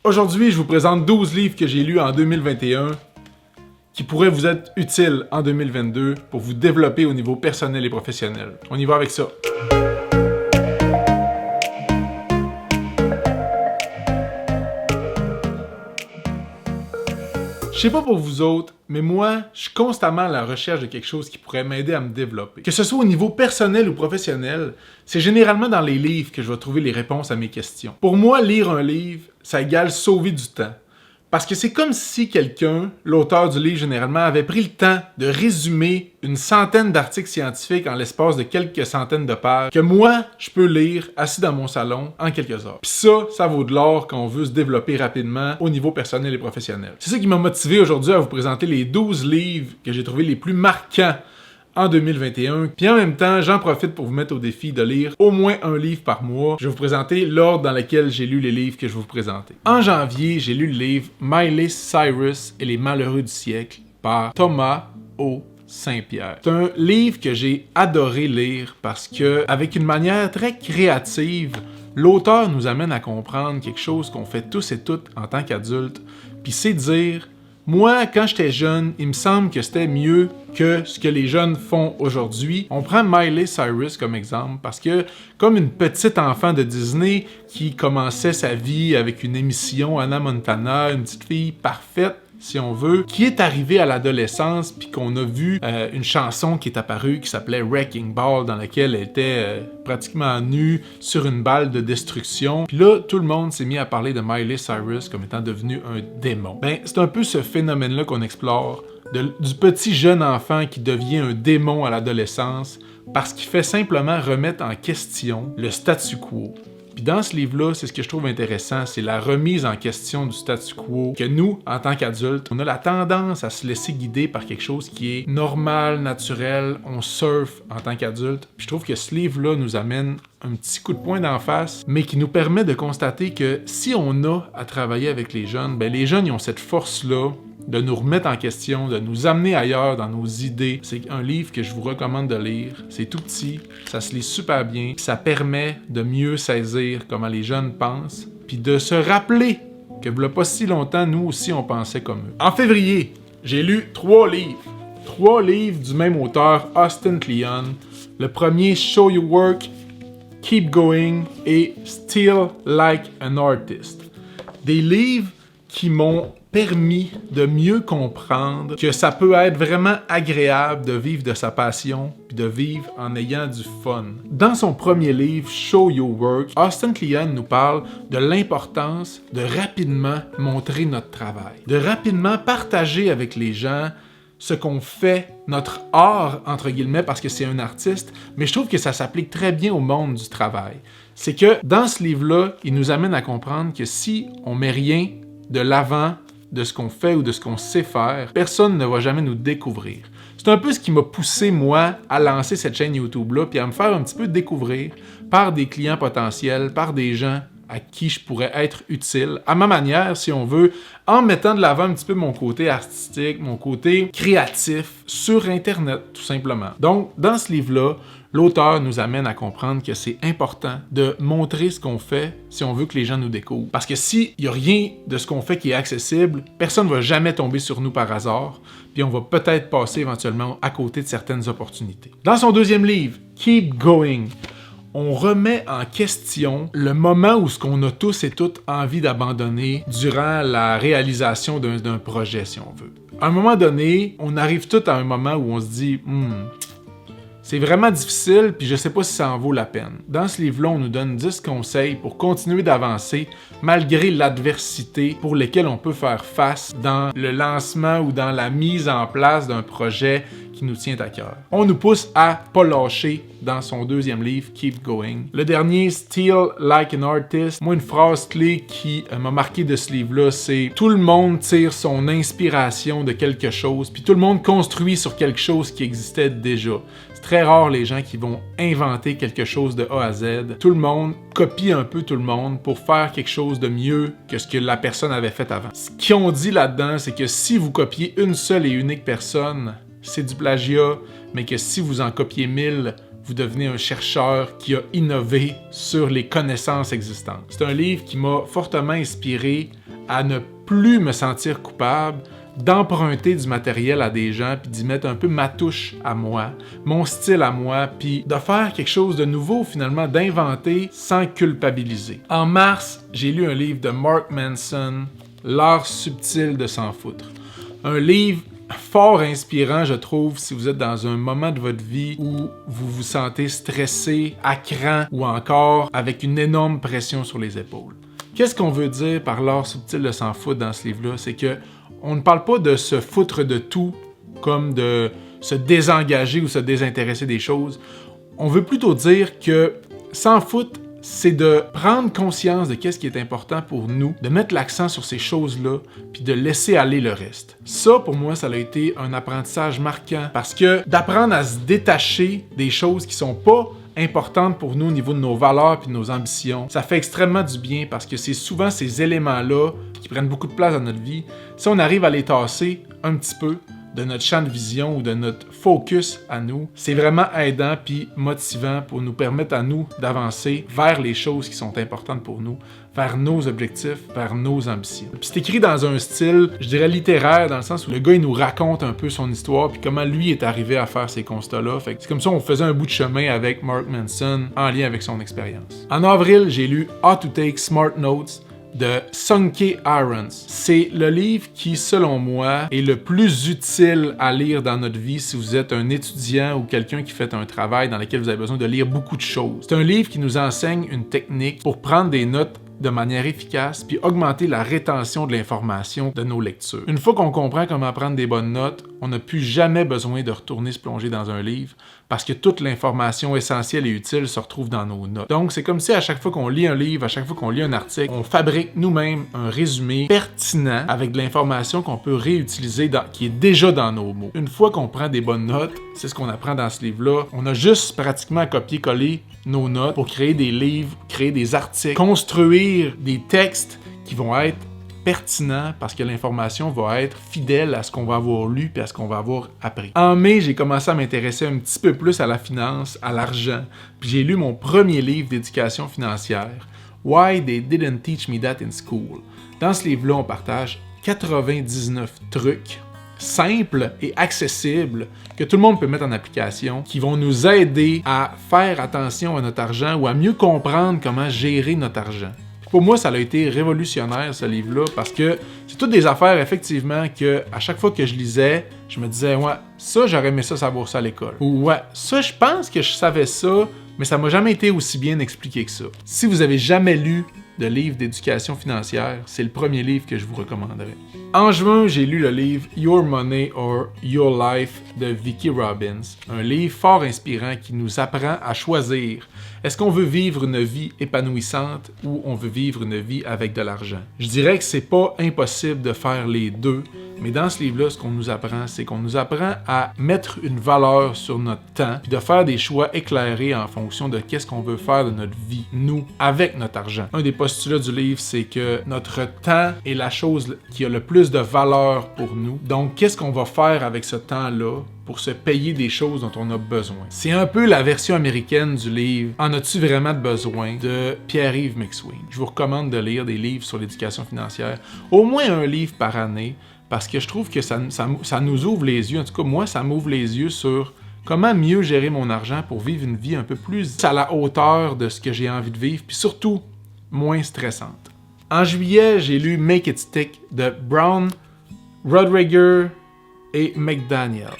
Aujourd'hui, je vous présente 12 livres que j'ai lus en 2021 qui pourraient vous être utiles en 2022 pour vous développer au niveau personnel et professionnel. On y va avec ça. Je sais pas pour vous autres, mais moi, je suis constamment à la recherche de quelque chose qui pourrait m'aider à me développer. Que ce soit au niveau personnel ou professionnel, c'est généralement dans les livres que je vais trouver les réponses à mes questions. Pour moi, lire un livre, ça égale sauver du temps. Parce que c'est comme si quelqu'un, l'auteur du livre généralement, avait pris le temps de résumer une centaine d'articles scientifiques en l'espace de quelques centaines de pages que moi, je peux lire assis dans mon salon en quelques heures. Puis ça vaut de l'or quand on veut se développer rapidement au niveau personnel et professionnel. C'est ça qui m'a motivé aujourd'hui à vous présenter les 12 livres que j'ai trouvés les plus marquants en 2021. Puis en même temps, j'en profite pour vous mettre au défi de lire au moins un livre par mois. Je vais vous présenter l'ordre dans lequel j'ai lu les livres que je vais vous présenter. En janvier, j'ai lu le livre Miley Cyrus et les malheureux du siècle par Thomas O. Saint-Pierre. C'est un livre que j'ai adoré lire parce que, avec une manière très créative, l'auteur nous amène à comprendre quelque chose qu'on fait tous et toutes en tant qu'adultes, puis c'est dire: moi, quand j'étais jeune, il me semble que c'était mieux que ce que les jeunes font aujourd'hui. On prend Miley Cyrus comme exemple parce que, comme une petite enfant de Disney qui commençait sa vie avec une émission Hannah Montana, une petite fille parfaite, si on veut, qui est arrivée à l'adolescence puis qu'on a vu une chanson qui est apparue qui s'appelait Wrecking Ball, dans laquelle elle était pratiquement nue sur une balle de destruction. Puis là, tout le monde s'est mis à parler de Miley Cyrus comme étant devenu un démon. Ben, c'est un peu ce phénomène-là qu'on explore, du petit jeune enfant qui devient un démon à l'adolescence parce qu'il fait simplement remettre en question le statu quo. Puis dans ce livre-là, c'est ce que je trouve intéressant, c'est la remise en question du statu quo, que nous, en tant qu'adultes, on a la tendance à se laisser guider par quelque chose qui est normal, naturel, on surfe en tant qu'adultes. Puis je trouve que ce livre-là nous amène un petit coup de poing d'en face, mais qui nous permet de constater que si on a à travailler avec les jeunes, ben les jeunes, ils ont cette force-là de nous remettre en question, de nous amener ailleurs dans nos idées. C'est un livre que je vous recommande de lire. C'est tout petit, ça se lit super bien, ça permet de mieux saisir comment les jeunes pensent, puis de se rappeler que il n'y a pas si longtemps, nous aussi, on pensait comme eux. En février, j'ai lu 3 livres. 3 livres du même auteur, Austin Kleon. Le premier, Show Your Work, Keep Going et Still Like an Artist. Des livres qui m'ont permis de mieux comprendre que ça peut être vraiment agréable de vivre de sa passion puis de vivre en ayant du fun. Dans son premier livre, Show Your Work, Austin Kleon nous parle de l'importance de rapidement montrer notre travail, de rapidement partager avec les gens ce qu'on fait, notre art, entre guillemets, parce que c'est un artiste, mais je trouve que ça s'applique très bien au monde du travail. C'est que dans ce livre-là, il nous amène à comprendre que si on met rien de l'avant de ce qu'on fait ou de ce qu'on sait faire, personne ne va jamais nous découvrir. C'est un peu ce qui m'a poussé, moi, à lancer cette chaîne YouTube-là, puis à me faire un petit peu découvrir par des clients potentiels, par des gens à qui je pourrais être utile, à ma manière, si on veut, en mettant de l'avant un petit peu mon côté artistique, mon côté créatif sur Internet, tout simplement. Donc, dans ce livre-là, l'auteur nous amène à comprendre que c'est important de montrer ce qu'on fait si on veut que les gens nous découvrent. Parce que s'il n'y a rien de ce qu'on fait qui est accessible, personne ne va jamais tomber sur nous par hasard, puis on va peut-être passer éventuellement à côté de certaines opportunités. Dans son deuxième livre, Keep Going, on remet en question le moment où ce qu'on a tous et toutes envie d'abandonner durant la réalisation d'un projet, si on veut. À un moment donné, on arrive tous à un moment où on se dit c'est vraiment difficile, puis je sais pas si ça en vaut la peine. Dans ce livre-là, on nous donne 10 conseils pour continuer d'avancer malgré l'adversité pour lesquelles on peut faire face dans le lancement ou dans la mise en place d'un projet qui nous tient à cœur. On nous pousse à pas lâcher dans son deuxième livre, Keep Going. Le dernier, Still Like an Artist. Moi, une phrase clé qui m'a marqué de ce livre-là, c'est « Tout le monde tire son inspiration de quelque chose, puis tout le monde construit sur quelque chose qui existait déjà. » C'est très rare les gens qui vont inventer quelque chose de A à Z. Tout le monde copie un peu tout le monde pour faire quelque chose de mieux que ce que la personne avait fait avant. Ce qu'ils ont dit là-dedans, c'est que si vous copiez une seule et unique personne, c'est du plagiat, mais que si vous en copiez 1000, vous devenez un chercheur qui a innové sur les connaissances existantes. C'est un livre qui m'a fortement inspiré à ne plus me sentir coupable, d'emprunter du matériel à des gens, puis d'y mettre un peu ma touche à moi, mon style à moi, puis de faire quelque chose de nouveau finalement, d'inventer sans culpabiliser. En mars, j'ai lu un livre de Mark Manson, L'art subtil de s'en foutre. Un livre fort inspirant, je trouve, si vous êtes dans un moment de votre vie où vous vous sentez stressé, à cran ou encore avec une énorme pression sur les épaules. Qu'est-ce qu'on veut dire par l'art subtil de s'en foutre dans ce livre-là? C'est que on ne parle pas de se foutre de tout comme de se désengager ou se désintéresser des choses. On veut plutôt dire que s'en foutre, c'est de prendre conscience de qu'est-ce qui est important pour nous, de mettre l'accent sur ces choses-là, puis de laisser aller le reste. Ça, pour moi, ça a été un apprentissage marquant, parce que d'apprendre à se détacher des choses qui sont pas importantes pour nous au niveau de nos valeurs puis de nos ambitions, ça fait extrêmement du bien, parce que c'est souvent ces éléments-là qui prennent beaucoup de place dans notre vie. Si on arrive à les tasser un petit peu de notre champ de vision ou de notre focus à nous, c'est vraiment aidant puis motivant pour nous permettre à nous d'avancer vers les choses qui sont importantes pour nous, vers nos objectifs, vers nos ambitions. Puis c'est écrit dans un style, je dirais littéraire, dans le sens où le gars il nous raconte un peu son histoire puis comment lui est arrivé à faire ces constats-là. Fait que c'est comme ça on faisait un bout de chemin avec Mark Manson en lien avec son expérience. En avril, j'ai lu How to Take Smart Notes de Sungke Irons. C'est le livre qui, selon moi, est le plus utile à lire dans notre vie si vous êtes un étudiant ou quelqu'un qui fait un travail dans lequel vous avez besoin de lire beaucoup de choses. C'est un livre qui nous enseigne une technique pour prendre des notes de manière efficace puis augmenter la rétention de l'information de nos lectures. Une fois qu'on comprend comment prendre des bonnes notes, on n'a plus jamais besoin de retourner se plonger dans un livre parce que toute l'information essentielle et utile se retrouve dans nos notes. Donc, c'est comme si à chaque fois qu'on lit un livre, à chaque fois qu'on lit un article, on fabrique nous-mêmes un résumé pertinent avec de l'information qu'on peut réutiliser qui est déjà dans nos mots. Une fois qu'on prend des bonnes notes, c'est ce qu'on apprend dans ce livre-là, on a juste pratiquement à copier-coller nos notes pour créer des livres, créer des articles, construire des textes qui vont être pertinents parce que l'information va être fidèle à ce qu'on va avoir lu et à ce qu'on va avoir appris. En mai, j'ai commencé à m'intéresser un petit peu plus à la finance, à l'argent, puis j'ai lu mon premier livre d'éducation financière, Why They Didn't Teach Me That in School. Dans ce livre-là, on partage 99 trucs simples et accessibles que tout le monde peut mettre en application, qui vont nous aider à faire attention à notre argent ou à mieux comprendre comment gérer notre argent. Pour moi, ça a été révolutionnaire, ce livre-là, parce que c'est toutes des affaires, effectivement, que à chaque fois que je lisais, je me disais, ouais, ça, j'aurais aimé ça savoir ça à l'école. Ou ouais, ça, je pense que je savais ça, mais ça m'a jamais été aussi bien expliqué que ça. Si vous avez jamais lu de livre d'éducation financière, c'est le premier livre que je vous recommanderais. En juin, j'ai lu le livre Your Money or Your Life de Vicki Robbins, un livre fort inspirant qui nous apprend à choisir. Est-ce qu'on veut vivre une vie épanouissante ou on veut vivre une vie avec de l'argent? Je dirais que c'est pas impossible de faire les deux, mais dans ce livre-là, ce qu'on nous apprend, c'est qu'on nous apprend à mettre une valeur sur notre temps puis de faire des choix éclairés en fonction de qu'est-ce qu'on veut faire de notre vie, nous, avec notre argent. Un des postulats du livre, c'est que notre temps est la chose qui a le plus de valeur pour nous. Donc, qu'est-ce qu'on va faire avec ce temps-là pour se payer des choses dont on a besoin? C'est un peu la version américaine du livre « En as-tu vraiment de besoin ?» de Pierre-Yves McSween. Je vous recommande de lire des livres sur l'éducation financière, au moins un livre par année, parce que je trouve que ça nous ouvre les yeux. En tout cas, moi, ça m'ouvre les yeux sur comment mieux gérer mon argent pour vivre une vie un peu plus à la hauteur de ce que j'ai envie de vivre, puis surtout, moins stressante. En juillet, j'ai lu Make It Stick de Brown, Rodriger et McDaniel.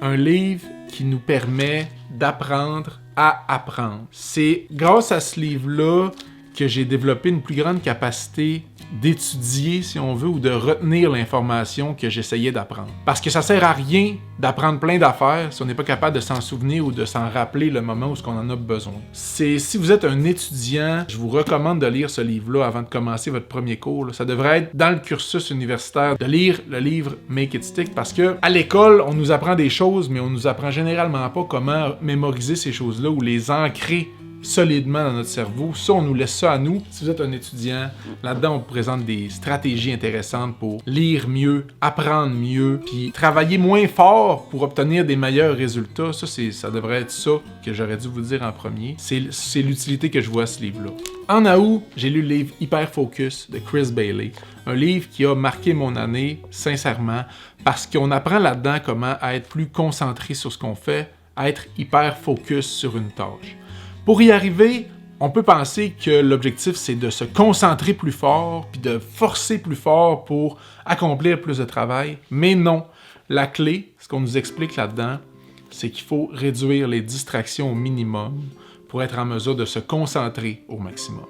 Un livre qui nous permet d'apprendre à apprendre. C'est grâce à ce livre-là que j'ai développé une plus grande capacité d'étudier, si on veut, ou de retenir l'information que j'essayais d'apprendre. Parce que ça sert à rien d'apprendre plein d'affaires si on n'est pas capable de s'en souvenir ou de s'en rappeler le moment où on en a besoin. Si vous êtes un étudiant, je vous recommande de lire ce livre-là avant de commencer votre premier cours. Ça devrait être dans le cursus universitaire de lire le livre Make It Stick, parce que à l'école, on nous apprend des choses, mais on nous apprend généralement pas comment mémoriser ces choses-là ou les ancrer solidement dans notre cerveau. Ça, on nous laisse ça à nous. Si vous êtes un étudiant, là-dedans, on vous présente des stratégies intéressantes pour lire mieux, apprendre mieux, puis travailler moins fort pour obtenir des meilleurs résultats. Ça devrait être ça que j'aurais dû vous dire en premier. C'est l'utilité que je vois à ce livre-là. En août, j'ai lu le livre Hyper Focus de Chris Bailey. Un livre qui a marqué mon année, sincèrement, parce qu'on apprend là-dedans comment être plus concentré sur ce qu'on fait, être hyper focus sur une tâche. Pour y arriver, on peut penser que l'objectif, c'est de se concentrer plus fort, puis de forcer plus fort pour accomplir plus de travail. Mais non, la clé, ce qu'on nous explique là-dedans, c'est qu'il faut réduire les distractions au minimum pour être en mesure de se concentrer au maximum.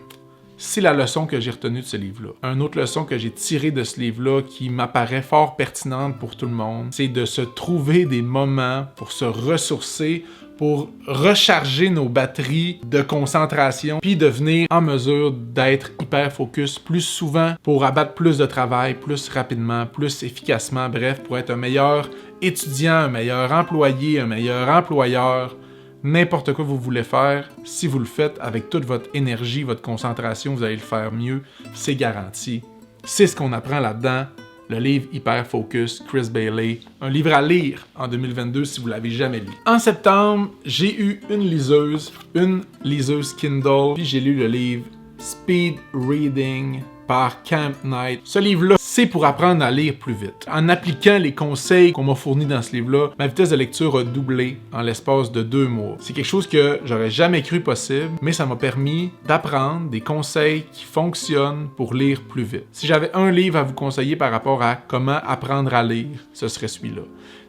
C'est la leçon que j'ai retenue de ce livre-là. Une autre leçon que j'ai tirée de ce livre-là qui m'apparaît fort pertinente pour tout le monde, c'est de se trouver des moments pour se ressourcer, pour recharger nos batteries de concentration, puis devenir en mesure d'être hyper focus plus souvent pour abattre plus de travail, plus rapidement, plus efficacement, bref, pour être un meilleur étudiant, un meilleur employé, un meilleur employeur. N'importe quoi que vous voulez faire, si vous le faites avec toute votre énergie, votre concentration, vous allez le faire mieux, c'est garanti. C'est ce qu'on apprend là-dedans. Le livre Hyper Focus, Chris Bailey, un livre à lire en 2022 si vous ne l'avez jamais lu. En septembre, j'ai eu une liseuse Kindle, puis j'ai lu le livre Speed Reading par Camp Knight. Ce livre-là, c'est pour apprendre à lire plus vite. En appliquant les conseils qu'on m'a fournis dans ce livre-là, ma vitesse de lecture a doublé en l'espace de 2 mois. C'est quelque chose que j'aurais jamais cru possible, mais ça m'a permis d'apprendre des conseils qui fonctionnent pour lire plus vite. Si j'avais un livre à vous conseiller par rapport à comment apprendre à lire, ce serait celui-là.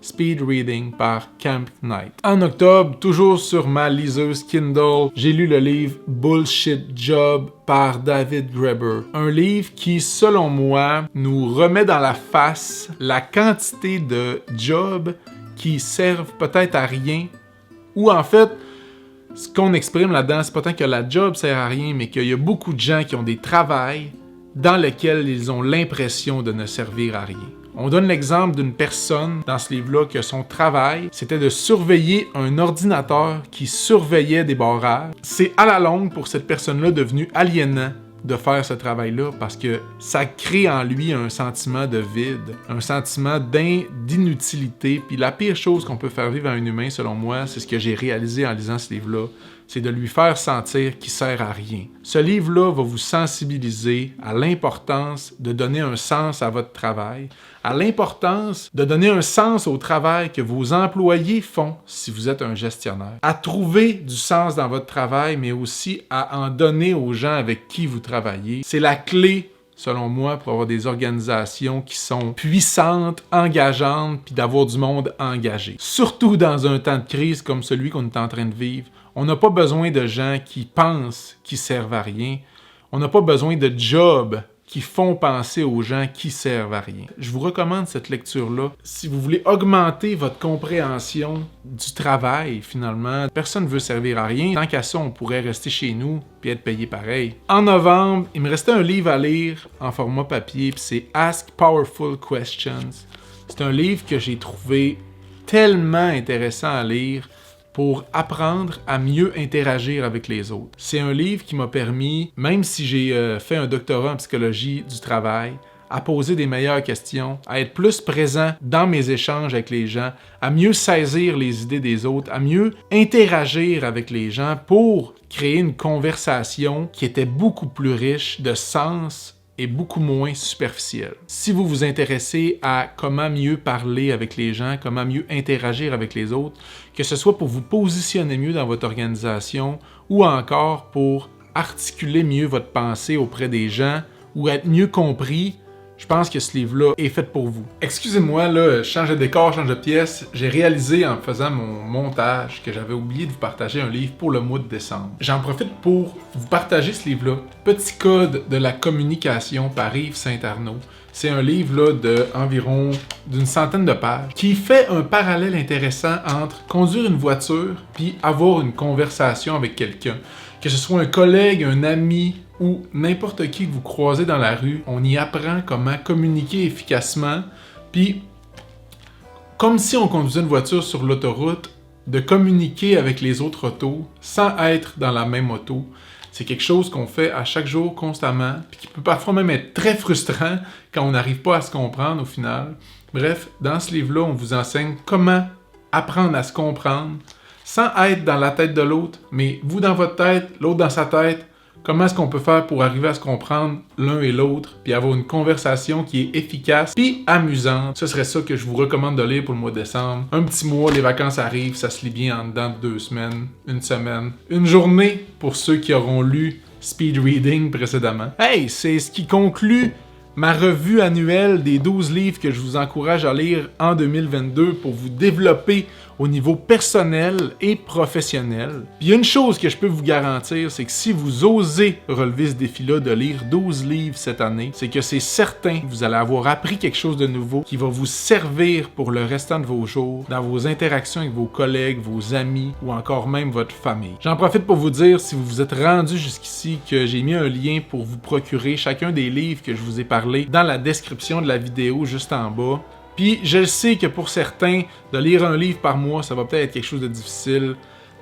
Speed Reading par Camp Knight. En octobre, toujours sur ma liseuse Kindle, j'ai lu le livre Bullshit Job par David Graeber. Un livre qui, selon moi, nous remet dans la face la quantité de jobs qui servent peut-être à rien, ou en fait, ce qu'on exprime là-dedans, c'est pas tant que la job sert à rien, mais qu'il y a beaucoup de gens qui ont des travails dans lesquels ils ont l'impression de ne servir à rien. On donne l'exemple d'une personne dans ce livre-là que son travail, c'était de surveiller un ordinateur qui surveillait des barrages. C'est à la longue pour cette personne-là devenu aliénant de faire ce travail-là parce que ça crée en lui un sentiment de vide, un sentiment d'inutilité. Puis la pire chose qu'on peut faire vivre à un humain, selon moi, c'est ce que j'ai réalisé en lisant ce livre-là, c'est de lui faire sentir qu'il sert à rien. Ce livre-là va vous sensibiliser à l'importance de donner un sens à votre travail, à l'importance de donner un sens au travail que vos employés font si vous êtes un gestionnaire, à trouver du sens dans votre travail, mais aussi à en donner aux gens avec qui vous travaillez. C'est la clé, selon moi, pour avoir des organisations qui sont puissantes, engageantes, puis d'avoir du monde engagé. Surtout dans un temps de crise comme celui qu'on est en train de vivre, on n'a pas besoin de gens qui pensent qu'ils servent à rien. On n'a pas besoin de jobs qui font penser aux gens qui servent à rien. Je vous recommande cette lecture-là. Si vous voulez augmenter votre compréhension du travail, finalement, personne ne veut servir à rien. Tant qu'à ça, on pourrait rester chez nous puis être payé pareil. En novembre, il me restait un livre à lire en format papier, puis c'est Ask Powerful Questions. C'est un livre que j'ai trouvé tellement intéressant à lire pour apprendre à mieux interagir avec les autres. C'est un livre qui m'a permis, même si j'ai fait un doctorat en psychologie du travail, à poser des meilleures questions, à être plus présent dans mes échanges avec les gens, à mieux saisir les idées des autres, à mieux interagir avec les gens pour créer une conversation qui était beaucoup plus riche de sens et beaucoup moins superficielle. Si vous vous intéressez à comment mieux parler avec les gens, comment mieux interagir avec les autres, que ce soit pour vous positionner mieux dans votre organisation ou encore pour articuler mieux votre pensée auprès des gens ou être mieux compris, je pense que ce livre-là est fait pour vous. Excusez-moi, là, je change de décor, change de pièce. J'ai réalisé en faisant mon montage que j'avais oublié de vous partager un livre pour le mois de décembre. J'en profite pour vous partager ce livre-là. Petit code de la communication par Yves Saint-Arnaud. C'est un livre là, d'environ d'une centaine de pages qui fait un parallèle intéressant entre conduire une voiture puis avoir une conversation avec quelqu'un. Que ce soit un collègue, un ami ou n'importe qui que vous croisez dans la rue, on y apprend comment communiquer efficacement. Puis, comme si on conduisait une voiture sur l'autoroute, de communiquer avec les autres autos sans être dans la même auto. C'est quelque chose qu'on fait à chaque jour constamment, puis qui peut parfois même être très frustrant quand on n'arrive pas à se comprendre au final. Bref, dans ce livre-là, on vous enseigne comment apprendre à se comprendre sans être dans la tête de l'autre, mais vous dans votre tête, l'autre dans sa tête. Comment est-ce qu'on peut faire pour arriver à se comprendre l'un et l'autre, puis avoir une conversation qui est efficace puis amusante. Ce serait ça que je vous recommande de lire pour le mois de décembre. Un petit mois, les vacances arrivent, ça se lit bien en dedans de 2 semaines, une semaine, une journée pour ceux qui auront lu Speed Reading précédemment. Hey, c'est ce qui conclut ma revue annuelle des 12 livres que je vous encourage à lire en 2022 pour vous développer au niveau personnel et professionnel. Puis il y a une chose que je peux vous garantir, c'est que si vous osez relever ce défi-là de lire 12 livres cette année, c'est que c'est certain que vous allez avoir appris quelque chose de nouveau qui va vous servir pour le restant de vos jours, dans vos interactions avec vos collègues, vos amis ou encore même votre famille. J'en profite pour vous dire, si vous vous êtes rendu jusqu'ici, que j'ai mis un lien pour vous procurer chacun des livres que je vous ai parlé dans la description de la vidéo juste en bas. Puis je sais que pour certains, de lire un livre par mois, ça va peut-être être quelque chose de difficile.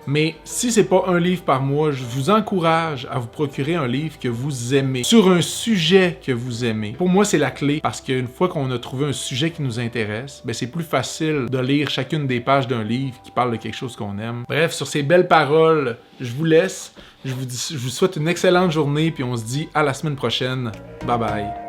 Mais si c'est pas un livre par mois, je vous encourage à vous procurer un livre que vous aimez, sur un sujet que vous aimez. Pour moi, c'est la clé, parce qu'une fois qu'on a trouvé un sujet qui nous intéresse, ben c'est plus facile de lire chacune des pages d'un livre qui parle de quelque chose qu'on aime. Bref, sur ces belles paroles, je vous laisse. Je vous souhaite une excellente journée, puis on se dit à la semaine prochaine. Bye bye.